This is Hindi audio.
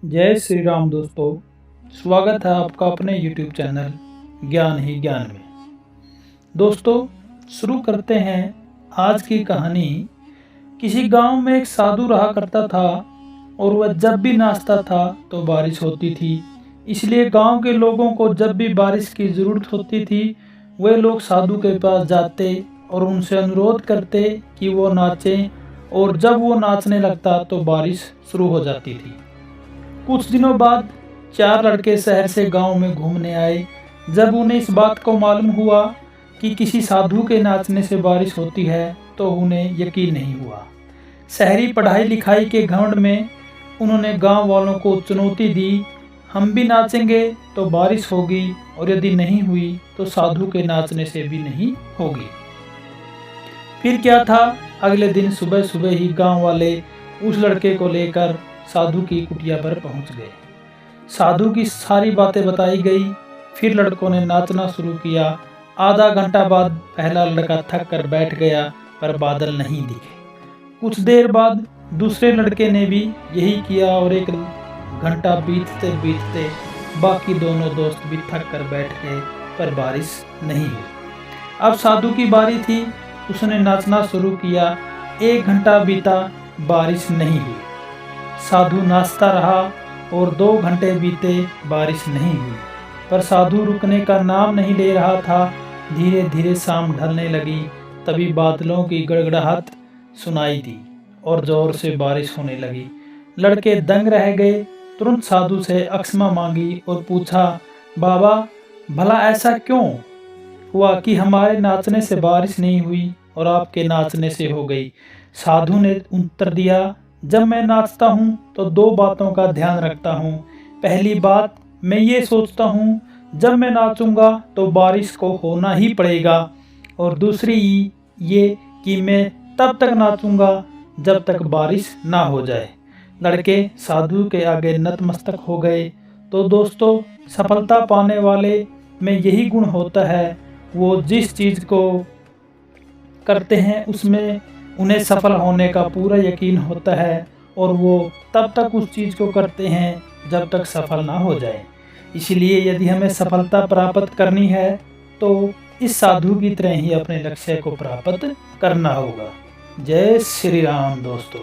जय श्री राम दोस्तों, स्वागत है आपका अपने YouTube चैनल ज्ञान ही ज्ञान में। दोस्तों, शुरू करते हैं आज की कहानी। किसी गांव में एक साधु रहा करता था और वह जब भी नाचता था तो बारिश होती थी। इसलिए गांव के लोगों को जब भी बारिश की ज़रूरत होती थी वे लोग साधु के पास जाते और उनसे अनुरोध करते कि वो नाचें, और जब वो नाचने लगता तो बारिश शुरू हो जाती थी। कुछ दिनों बाद 4 लड़के शहर से गांव में घूमने आए। जब उन्हें इस बात को मालूम हुआ कि किसी साधु के नाचने से बारिश होती है तो उन्हें यकीन नहीं हुआ। शहरी पढ़ाई लिखाई के घमंड में उन्होंने गांव वालों को चुनौती दी, हम भी नाचेंगे तो बारिश होगी, और यदि नहीं हुई तो साधु के नाचने से भी नहीं होगी। फिर क्या था, अगले दिन सुबह सुबह ही गांव वाले उस लड़के को लेकर साधु की कुटिया पर पहुंच गए। साधु की सारी बातें बताई गई। फिर लड़कों ने नाचना शुरू किया। आधा घंटा बाद पहला लड़का थक कर बैठ गया, पर बादल नहीं दिखे। कुछ देर बाद दूसरे लड़के ने भी यही किया और एक घंटा बीतते बीतते बाकी दोनों दोस्त भी थक कर बैठ गए, पर बारिश नहीं हुई। अब साधु की बारी थी। उसने नाचना शुरू किया। 1 घंटा बीता, बारिश नहीं हुई। साधु नाचता रहा और 2 घंटे बीते, बारिश नहीं हुई। पर साधु रुकने का नाम नहीं ले रहा था। धीरे धीरे शाम ढलने लगी। तभी बादलों की गड़गड़ाहट सुनाई दी और जोर से बारिश होने लगी। लड़के दंग रह गए। तुरंत साधु से क्षमा मांगी और पूछा, बाबा, भला ऐसा क्यों हुआ कि हमारे नाचने से बारिश नहीं हुई और आपके नाचने से हो गई? साधु ने उत्तर दिया, जब मैं नाचता हूँ तो 2 बातों का ध्यान रखता हूँ। पहली बात, मैं ये सोचता हूँ जब मैं नाचूंगा तो बारिश को होना ही पड़ेगा, और दूसरी ये कि मैं तब तक नाचूंगा जब तक बारिश ना हो जाए। लड़के साधु के आगे नतमस्तक हो गए। तो दोस्तों, सफलता पाने वाले में यही गुण होता है, वो जिस चीज़ को करते हैं उसमें उन्हें सफल होने का पूरा यकीन होता है, और वो तब तक उस चीज़ को करते हैं जब तक सफल ना हो जाए। इसलिए यदि हमें सफलता प्राप्त करनी है तो इस साधु की तरह ही अपने लक्ष्य को प्राप्त करना होगा। जय श्री राम दोस्तों।